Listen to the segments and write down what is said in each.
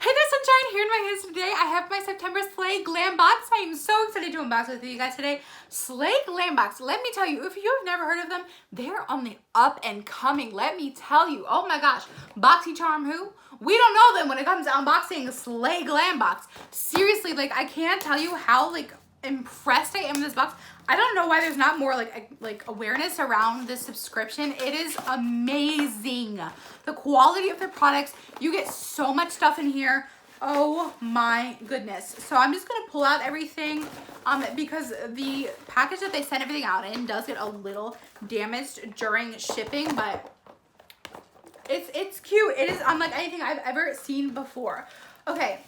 Hey there, sunshine, here in my hands today. I have my September Slay Glam box. I am so excited to unbox with you guys today. Slay Glam box. Let me tell you, if you have never heard of them, they're on the up and coming. Let me tell you. Oh my gosh. Boxycharm who? We don't know them when it comes to unboxing Slay Glam box. Seriously, like I can't tell you how impressed I am with this box. I don't know why there's not more like awareness around this subscription. It is amazing. The quality of their products, you get so much stuff in here. Oh my goodness. So I'm just gonna pull out everything because the package that they send everything out in does get a little damaged during shipping, but it's cute. It is unlike anything I've ever seen before. Okay.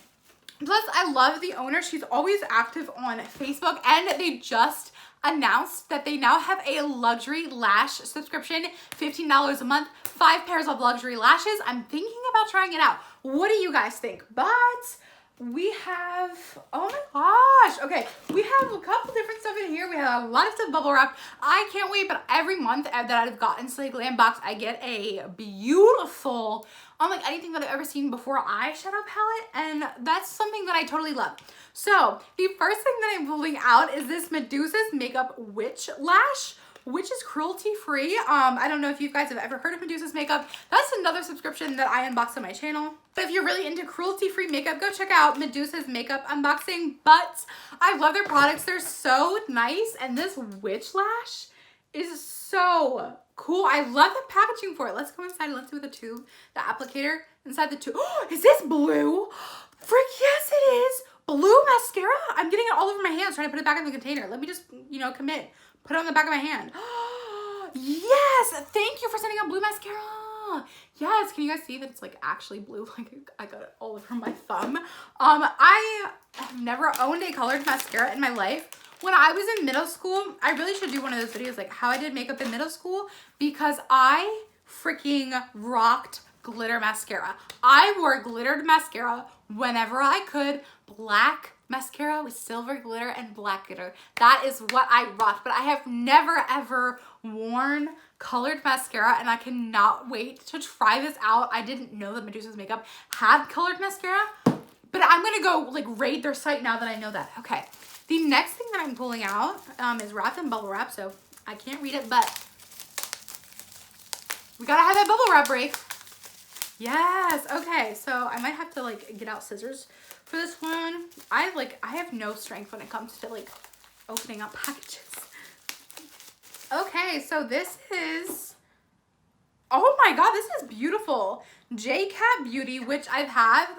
Plus, I love the owner. She's always active on Facebook, and they just announced that they now have a luxury lash subscription, $15 a month, 5 pairs of luxury lashes. I'm thinking about trying it out. What do you guys think? But we have, oh my gosh, okay, we have a couple different stuff in here. We have a lot of stuff bubble wrapped. I can't wait, but every month that I've gotten Slay Glam box, I get a beautiful, unlike anything that I've ever seen before, eyeshadow palette, and that's something that I totally love. So the first thing that I'm pulling out is this Medusa's Makeup Witch Lash, which is cruelty-free. I don't know if you guys have ever heard of Medusa's makeup. That's another subscription that I unbox on my channel. But if you're really into cruelty-free makeup, go check out Medusa's makeup unboxing. But I love their products. They're so nice. And this witch lash is so cool. I love the packaging for it. Let's go inside and let's do the tube, the applicator inside the tube. Oh, is this blue? Frick, yes it is. Blue mascara? I'm getting it all over my hands trying to put it back in the container. Let me just, commit. Put it on the back of my hand. Yes, thank you for sending out blue mascara. Yes, can you guys see that it's actually blue? I got it all over my thumb. I have never owned a colored mascara in my life. When I was in middle school, I really should do one of those videos like how I did makeup in middle school, because I freaking rocked glitter mascara. I wore glittered mascara whenever I could. Black mascara with silver glitter and black glitter. That is what I rocked, but I have never ever worn colored mascara, and I cannot wait to try this out. I didn't know that Medusa's makeup had colored mascara, but I'm gonna go raid their site now that I know that. Okay, the next thing that I'm pulling out is wrapped in bubble wrap, so I can't read it, but we gotta have that bubble wrap break. Yes, okay, so I might have to get out scissors for this one. I have no strength when it comes to opening up packages. Okay, so this is, oh my god, this is beautiful. J.Cat Beauty, which I have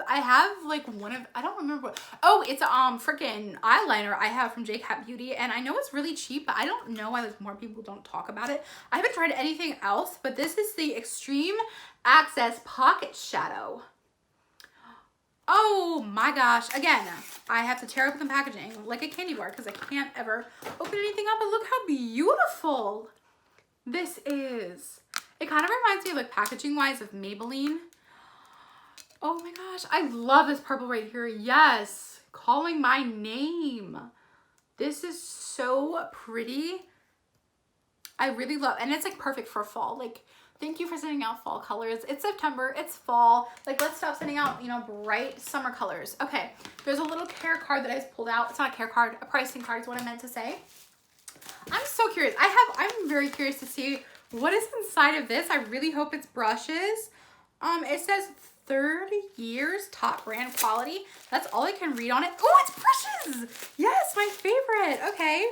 one of, I don't remember what, oh, it's freaking eyeliner I have from J.Cat Beauty, and I know it's really cheap, but I don't know why more people don't talk about it. I haven't tried anything else, but this is the Extreme Access Pocket Shadow. Oh my gosh, again, I have to tear open the packaging like a candy bar because I can't ever open anything up, but look how beautiful this is. It kind of reminds me of packaging wise of Maybelline. Oh my gosh, I love this purple right here. Yes, calling my name. This is so pretty. I really love, and it's perfect for fall. Thank you for sending out fall colors. It's September, it's fall. Let's stop sending out, bright summer colors. Okay, there's a little care card that I just pulled out. It's not a care card, a pricing card is what I meant to say. I'm so curious. I'm very curious to see what is inside of this. I really hope it's brushes. It says 30 years top brand quality. That's all I can read on it. Oh, it's brushes. Yes, my favorite. Okay.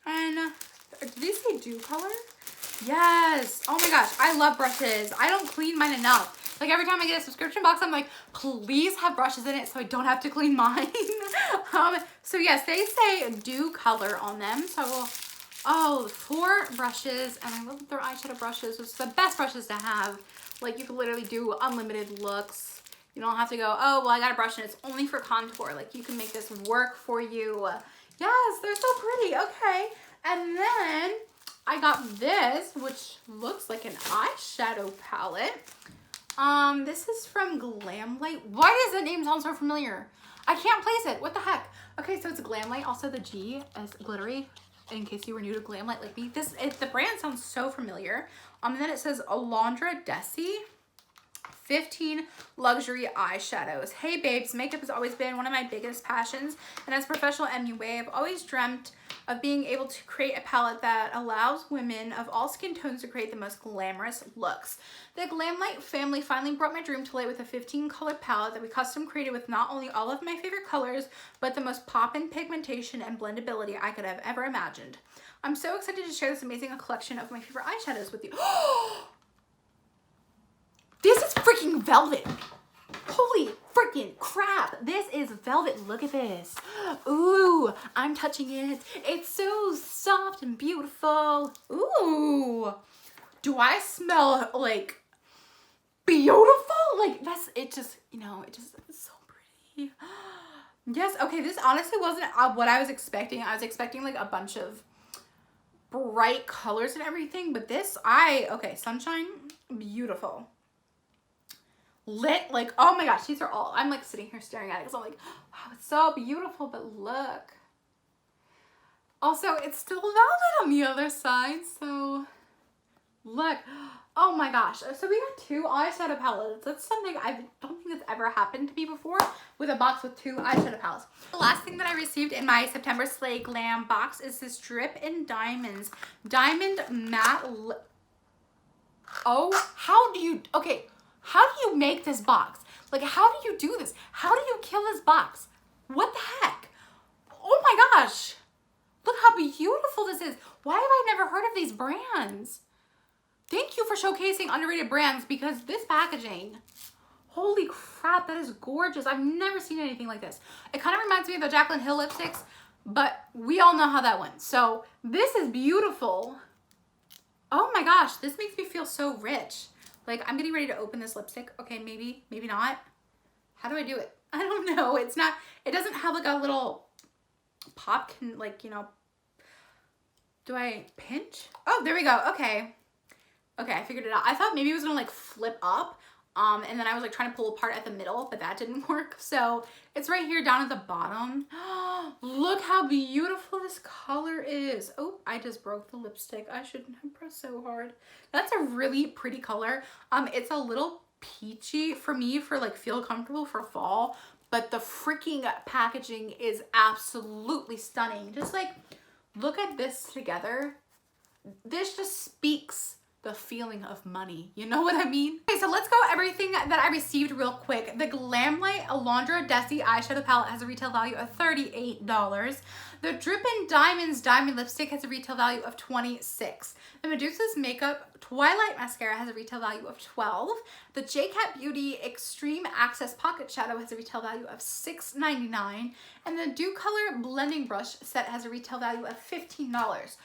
And did these say dew color? Yes. Oh my gosh, I love brushes. I don't clean mine enough. Every time I get a subscription box, I'm please have brushes in it so I don't have to clean mine. So yes, they say dew color on them. So, oh, 4 brushes, and I love their eyeshadow brushes. It's the best brushes to have. You can literally do unlimited looks. You don't have to go, oh, well, I got a brush and it's only for contour. You can make this work for you. Yes, they're so pretty. Okay. And then I got this, which looks like an eyeshadow palette. This is from Glamlite. Why does the name sound so familiar? I can't place it. What the heck? Okay, so it's Glamlite. Also, the G is glittery. In case you were new to Glamlite like me, the brand sounds so familiar. And then it says Alondra Desi 15 luxury eyeshadows. Hey babes, makeup has always been one of my biggest passions, and as a professional MUA, I've always dreamt of being able to create a palette that allows women of all skin tones to create the most glamorous looks. The Glamlite family finally brought my dream to light with a 15 color palette that we custom created with not only all of my favorite colors, but the most pop-in pigmentation and blendability I could have ever imagined. I'm so excited to share this amazing collection of my favorite eyeshadows with you. This is freaking velvet. Holy freaking crap. This is velvet. Look at this. Ooh, I'm touching it. It's so soft and beautiful. Ooh. Do I smell like beautiful? Like that's, it just, you know, it just is so pretty. Yes, okay, this honestly wasn't what I was expecting. I was expecting like a bunch of bright colors and everything, but this, okay, sunshine, beautiful. Lit, like, oh my gosh, these are all, I'm like sitting here staring at it because I'm like, wow, it's so beautiful, but look. Also, it's still velvet on the other side, so look. Oh my gosh, so we got 2 eyeshadow palettes. That's something I don't think that's ever happened to me before, with a box with 2 eyeshadow palettes. The last thing that I received in my September Slay Glam box is this Drip in Diamonds Diamond Matte Oh, how do you, okay, how do you make this box? Like, how do you do this? How do you kill this box? What the heck? Oh my gosh. Look how beautiful this is. Why have I never heard of these brands? Thank you for showcasing underrated brands, because this packaging, holy crap, that is gorgeous. I've never seen anything like this. It kind of reminds me of the Jaclyn Hill lipsticks, but we all know how that went. So this is beautiful. Oh my gosh, this makes me feel so rich. Like, I'm getting ready to open this lipstick. Okay, maybe not. How do I do it? I don't know. It's not, it doesn't have like a little pop, like, you know, do I pinch? Oh, there we go. Okay. Okay, I figured it out. I thought maybe it was gonna like flip up, and then I was like trying to pull apart at the middle, but that didn't work. So it's right here down at the bottom. Look how beautiful this color is. Oh, I just broke the lipstick. I shouldn't have pressed so hard. That's a really pretty color. It's a little peachy for me, for like feel comfortable for fall, but the freaking packaging is absolutely stunning. Just like, look at this together. This just speaks the feeling of money. You know what I mean? Okay, so let's go everything that I received real quick. The Glamlite Alondra Desi eyeshadow palette has a retail value of $38. The Drip in Diamonds Diamond Lipstick has a retail value of $26. The Medusa's Makeup Twilight Mascara has a retail value of $12. The J.Cat Beauty Extreme Access Pocket Shadow has a retail value of $6.99. And the Dew Color Blending Brush set has a retail value of $15.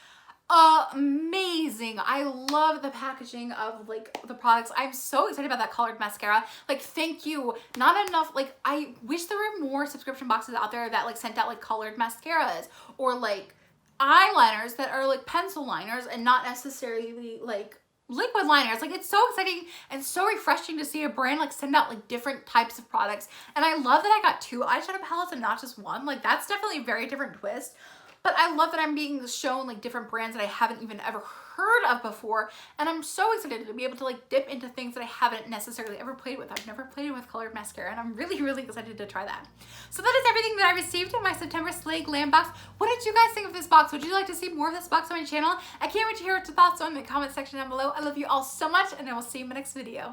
Amazing. I love the packaging of like the products. I'm so excited about that colored mascara. Like, thank you. Not enough, like, I wish there were more subscription boxes out there that like sent out like colored mascaras, or like eyeliners that are like pencil liners and not necessarily like liquid liners. Like, it's so exciting and so refreshing to see a brand like send out like different types of products. And I love that I got 2 eyeshadow palettes and not just one. Like, that's definitely a very different twist. But I love that I'm being shown like different brands that I haven't even ever heard of before. And I'm so excited to be able to like dip into things that I haven't necessarily ever played with. I've never played with colored mascara, and I'm really, really excited to try that. So that is everything that I received in my September Slay Glam box. What did you guys think of this box? Would you like to see more of this box on my channel? I can't wait to hear what your thoughts are in the comment section down below. I love you all so much, and I will see you in my next video.